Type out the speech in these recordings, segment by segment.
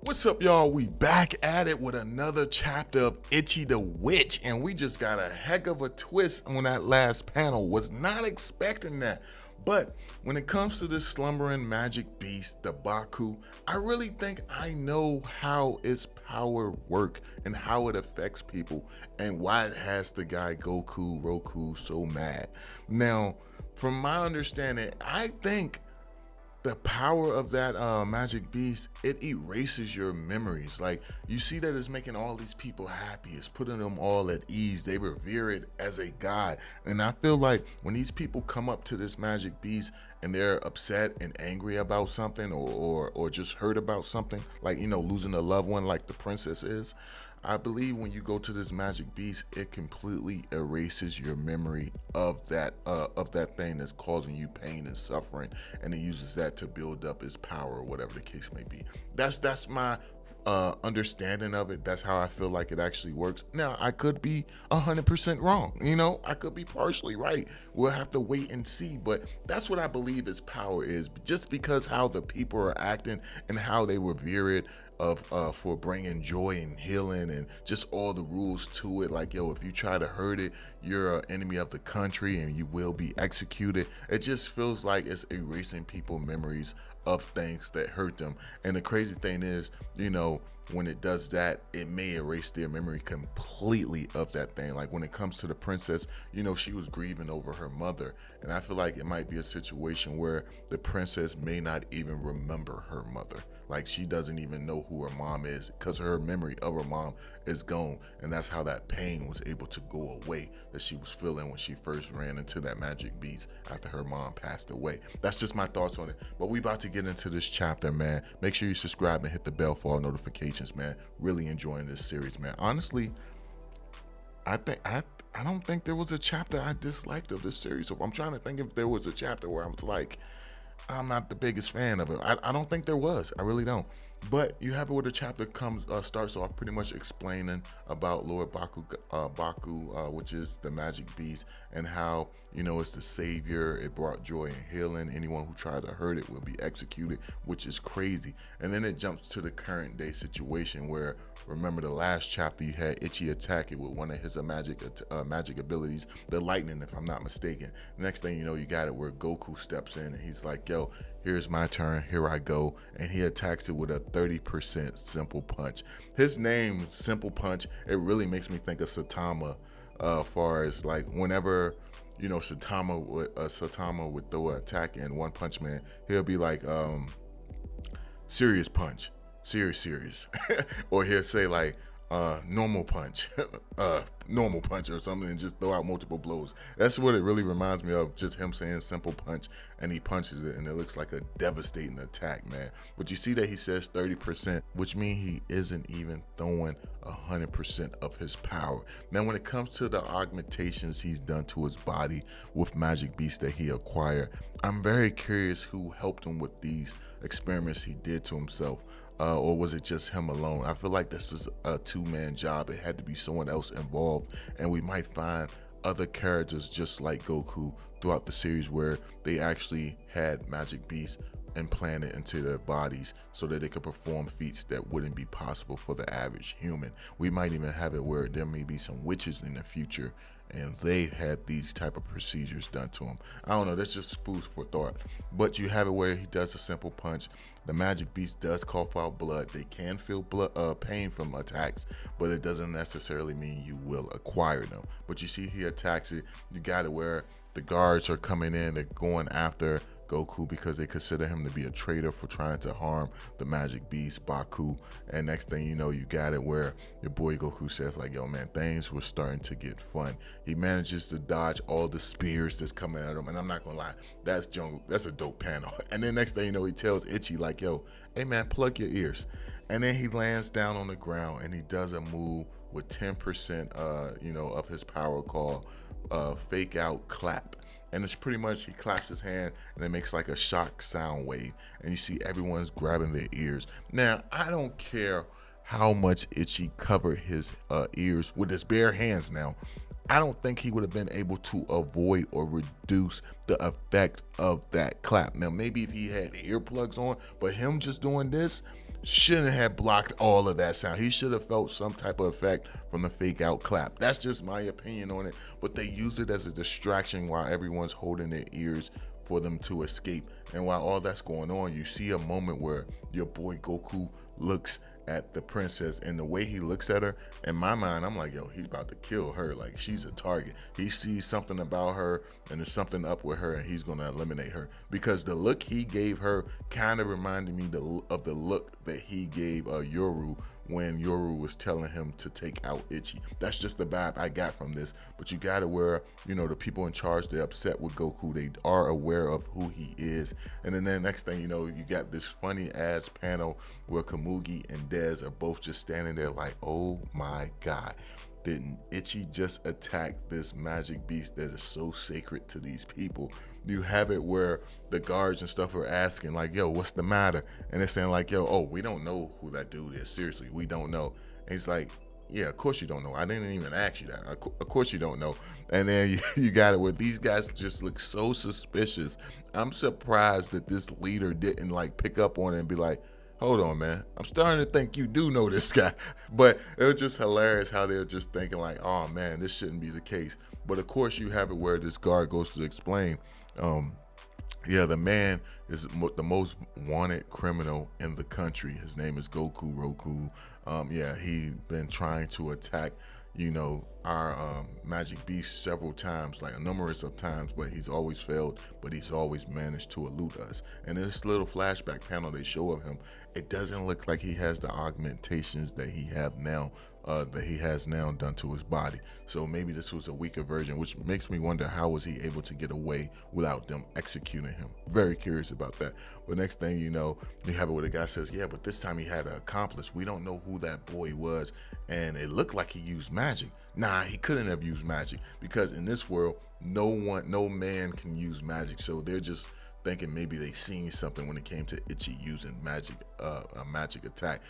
What's up, y'all? We back at it with another chapter of Ichi the Witch, and we just got a heck of a twist on that last panel. Was not expecting that. But when it comes to this slumbering magic beast, the Baku, I really think I know how its power work and how it affects people and why it has the guy Roku so mad. Now, from my understanding, I think the power of that magic beast, it erases your memories. Like, you see that it's making all these people happy, it's putting them all at ease, they revere it as a god. And I feel like when these people come up to this magic beast and they're upset and angry about something, or just hurt about something, like, you know, losing a loved one like the princess is, I believe when you go to this magic beast, it completely erases your memory of that thing that's causing you pain and suffering, and it uses that to build up its power, or whatever the case may be. That's my understanding of it. That's how I feel like it actually works. Now, I could be 100% wrong. You know, I could be partially right. We'll have to wait and see. But that's what I believe its power is. Just because how the people are acting and how they revere it, for bringing joy and healing and just all the rules to it. Like, yo, if you try to hurt it, you're an enemy of the country and you will be executed. It just feels like it's erasing people's memories of things that hurt them. And the crazy thing is, you know, when it does that, it may erase their memory completely of that thing. Like when it comes to the princess, you know, she was grieving over her mother. And I feel like it might be a situation where the princess may not even remember her mother. Like, she doesn't even know who her mom is because her memory of her mom is gone. And that's how that pain was able to go away that she was feeling when she first ran into that magic beast after her mom passed away. That's just my thoughts on it. But we about to get into this chapter, man. Make sure you subscribe and hit the bell for all notifications, man. Really enjoying this series, man. Honestly, I don't think there was a chapter I disliked of this series. So I'm trying to think if there was a chapter where I was like, I'm not the biggest fan of it. I don't think there was. I really don't. But you have it where the chapter starts off pretty much explaining about Lord Baku, which is the magic beast, and how, you know, it's the savior. It brought joy and healing. Anyone who tried to hurt it will be executed, which is crazy. And then it jumps to the current day situation where, remember the last chapter, you had Ichi attack it with one of his magic abilities, the lightning, if I'm not mistaken. Next thing you know, you got it where Goku steps in and he's like, yo, here's my turn, here I go. And he attacks it with a 30% simple punch. His name, Simple Punch, it really makes me think of Saitama, far as like whenever, you know, Saitama would throw an attack in One Punch Man, he'll be like, serious punch, serious. Or he'll say like, normal punch, normal punch or something, and just throw out multiple blows. That's what it really reminds me of, just him saying simple punch, and he punches it and it looks like a devastating attack, man. But you see that he says 30%, which means he isn't even throwing 100% of his power. Now, when it comes to the augmentations he's done to his body with magic beasts that he acquired, I'm very curious who helped him with these experiments he did to himself. Or was it just him alone? I feel like this is a two-man job. It had to be someone else involved, and we might find other characters just like Goku throughout the series where they actually had magic beasts implanted into their bodies so that they could perform feats that wouldn't be possible for the average human. We might even have it where there may be some witches in the future and they had these type of procedures done to them. I don't know, that's just food for thought. But you have it where he does a simple punch. The magic beast does cough out blood. They can feel pain from attacks, but it doesn't necessarily mean you will acquire them. But you see he attacks it. You got it where the guards are coming in, they're going after Goku because they consider him to be a traitor for trying to harm the magic beast Baku. And next thing you know, you got it where your boy Goku says like, yo man, things were starting to get fun. He manages to dodge all the spears that's coming at him, and I'm not gonna lie, that's a dope panel. And then next thing you know, he tells Ichi like, yo, hey man, plug your ears. And then he lands down on the ground and he does a move with 10% you know, of his power called fake out clap. And it's pretty much he claps his hand and it makes like a shock sound wave, and you see everyone's grabbing their ears. Now, I don't care how much Ichi covered his ears with his bare hands. Now, I don't think he would have been able to avoid or reduce the effect of that clap. Now, maybe if he had earplugs on, but him just doing this, shouldn't have blocked all of that sound. He should have felt some type of effect from the fake out clap. That's just my opinion on it. But they use it as a distraction while everyone's holding their ears for them to escape. And while all that's going on, you see a moment where your boy Goku looks at the princess, and the way he looks at her, in my mind, I'm like, yo, he's about to kill her. Like, she's a target. He sees something about her, and there's something up with her, and he's gonna eliminate her. Because the look he gave her kind of reminded me of the look that he gave Yoru when Yoru was telling him to take out Ichi. That's just the vibe I got from this. But you got it where, you know, the people in charge, they're upset with Goku. They are aware of who he is. And then the next thing you know, you got this funny ass panel where Komugi and Dez are both just standing there like, oh my God. Didn't Ichi just attack this magic beast that is so sacred to these people? You have it where the guards and stuff are asking like, yo, what's the matter? And they're saying like, yo, oh, we don't know who that dude is. Seriously, we don't know. And he's like, yeah, of course you don't know. I didn't even ask you that. Of course you don't know. And then you got it where these guys just look so suspicious. I'm surprised that this leader didn't like pick up on it and be like, hold on, man, I'm starting to think you do know this guy. But it was just hilarious how they're just thinking like, oh man, this shouldn't be the case. But of course you have it where this guard goes to explain, yeah, the man is the most wanted criminal in the country. His name is Goku Roku. Yeah, he's been trying to attack, you know, our magic beast several times, like numerous of times, but he's always failed, but he's always managed to elude us. And in this little flashback panel they show of him, it doesn't look like he has the augmentations that he has now done to his body. So maybe this was a weaker version, which makes me wonder how was he able to get away without them executing him. Very curious about that. But next thing you know, you have it where the guy says, yeah, but this time he had an accomplice. We don't know who that boy was. And it looked like he used magic. Nah, he couldn't have used magic, because in this world, no man can use magic. So they're just thinking maybe they seen something when it came to Ichi using magic, a magic attack.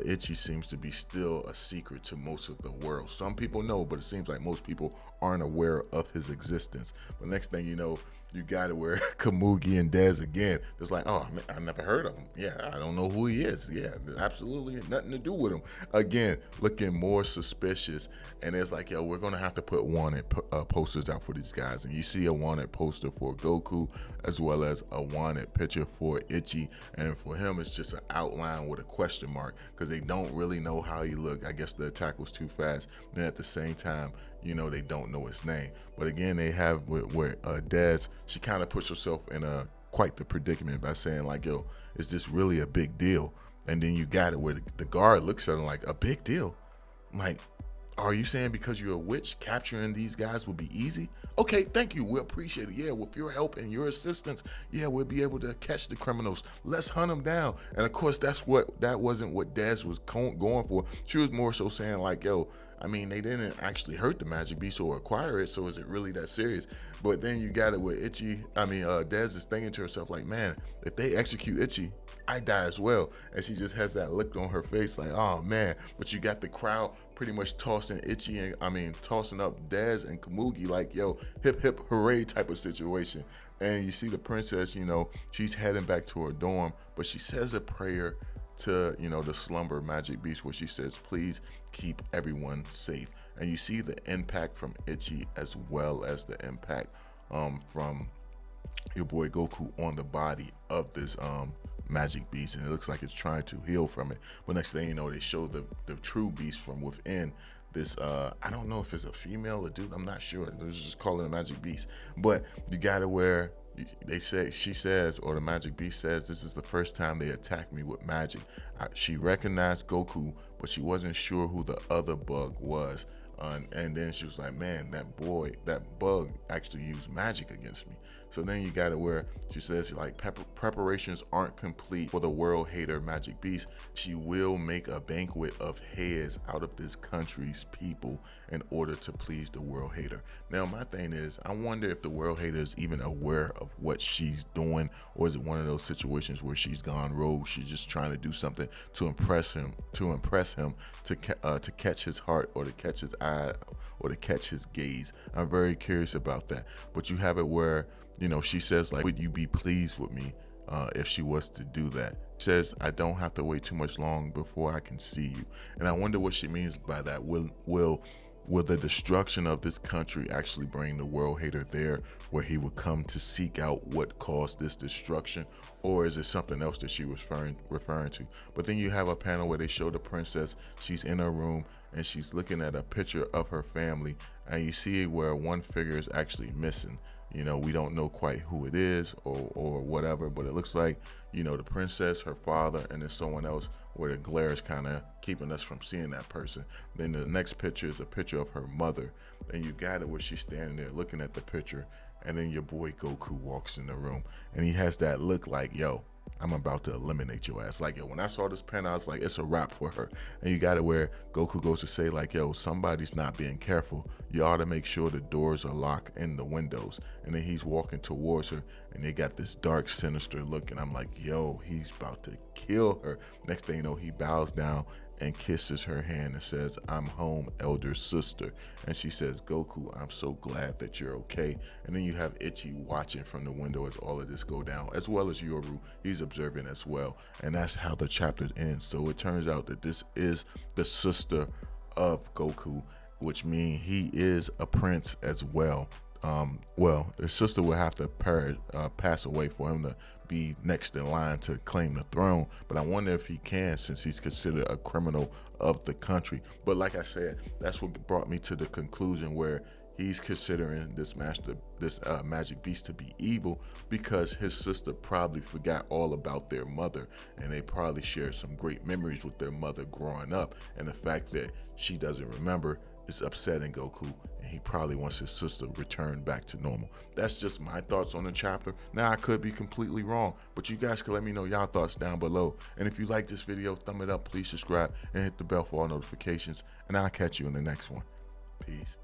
Ichi seems to be still a secret to most of the world. Some people know, but it seems like most people aren't aware of his existence. But next thing you know, you got it where Komugi and Dez again, it's like, oh, man, I never heard of him. Yeah, I don't know who he is. Yeah, absolutely nothing to do with him. Again, looking more suspicious. And it's like, yo, we're going to have to put wanted posters out for these guys. And you see a wanted poster for Goku, as well as a wanted picture for Ichi. And for him, it's just an outline with a question mark, because they don't really know how he looked. I guess the attack was too fast. Then at the same time, you know, they don't know his name. But again, they have where Dez, she kind of puts herself in quite the predicament by saying like, yo, is this really a big deal? And then you got it where the guard looks at him like, a big deal? Like, are you saying because you're a witch, capturing these guys will be easy? Okay, thank you. We appreciate it. Yeah, with your help and your assistance, yeah, we'll be able to catch the criminals. Let's hunt them down. And of course, that wasn't what Dez was going for. She was more so saying like, yo, I mean, they didn't actually hurt the magic beast or acquire it, so is it really that serious? But then you got it with Dez is thinking to herself like, man, if they execute Ichi, I die as well. And she just has that look on her face like, oh man. But you got the crowd pretty much tossing tossing up Dez and Komugi like, yo, hip hip hooray type of situation. And you see the princess, you know, she's heading back to her dorm, but she says a prayer to, you know, the slumber magic beast, where she says, please keep everyone safe. And you see the impact from Ichi as well as the impact from your boy Goku on the body of this magic beast, and it looks like it's trying to heal from it. But next thing you know, they show the true beast from within this I don't know if it's a female or dude, I'm not sure. Let's just call it a magic beast. But you got it where she says, or the magic beast says, this is the first time they attacked me with magic. She recognized Goku, but she wasn't sure who the other bug was. And then she was like, man, that bug actually used magic against me. So then you got it where she says, like, preparations aren't complete for the world hater magic beast. She will make a banquet of heads out of this country's people in order to please the world hater. Now, my thing is, I wonder if the world hater is even aware of what she's doing, or is it one of those situations where she's gone rogue? She's just trying to do something to impress him, to catch his heart, or to catch his eye, or to catch his gaze. I'm very curious about that. But you have it where, you know, she says like, would you be pleased with me if she was to do that. She says, I don't have to wait too much long before I can see you. And I wonder what she means by that. Will the destruction of this country actually bring the world hater there, where he would come to seek out what caused this destruction? Or is it something else that she was referring to? But then you have a panel where they show the princess. She's in her room and she's looking at a picture of her family, and you see where one figure is actually missing. You know, we don't know quite who it is or whatever, but it looks like, you know, the princess, her father, and then someone else, where the glare is kind of keeping us from seeing that person. Then the next picture is a picture of her mother, and you got it where she's standing there looking at the picture, and then your boy Goku walks in the room, and he has that look like, yo, I'm about to eliminate your ass. Like, yo, when I saw this panel, I was like, it's a wrap for her. And you got it where Goku goes to say, like, yo, somebody's not being careful. You ought to make sure the doors are locked and the windows. And then he's walking towards her, and they got this dark, sinister look. And I'm like, yo, he's about to kill her. Next thing you know, he bows down and kisses her hand and says, I'm home, elder sister. And she says, Goku, I'm so glad that you're okay. And then you have Ichi watching from the window as all of this go down, as well as Yoru. He's observing as well. And that's how the chapter ends. So it turns out that this is the sister of Goku, which means he is a prince as well. Well, his sister will have to pass away for him to be next in line to claim the throne, but I wonder if he can, since he's considered a criminal of the country. But like I said, that's what brought me to the conclusion where he's considering this magic beast to be evil, because his sister probably forgot all about their mother, and they probably shared some great memories with their mother growing up, and the fact that she doesn't remember is upsetting Goku, and he probably wants his sister returned back to normal. That's just my thoughts on the chapter. Now, I could be completely wrong, but you guys can let me know y'all thoughts down below. And if you like this video, thumb it up, please subscribe, and hit the bell for all notifications, and I'll catch you in the next one. Peace.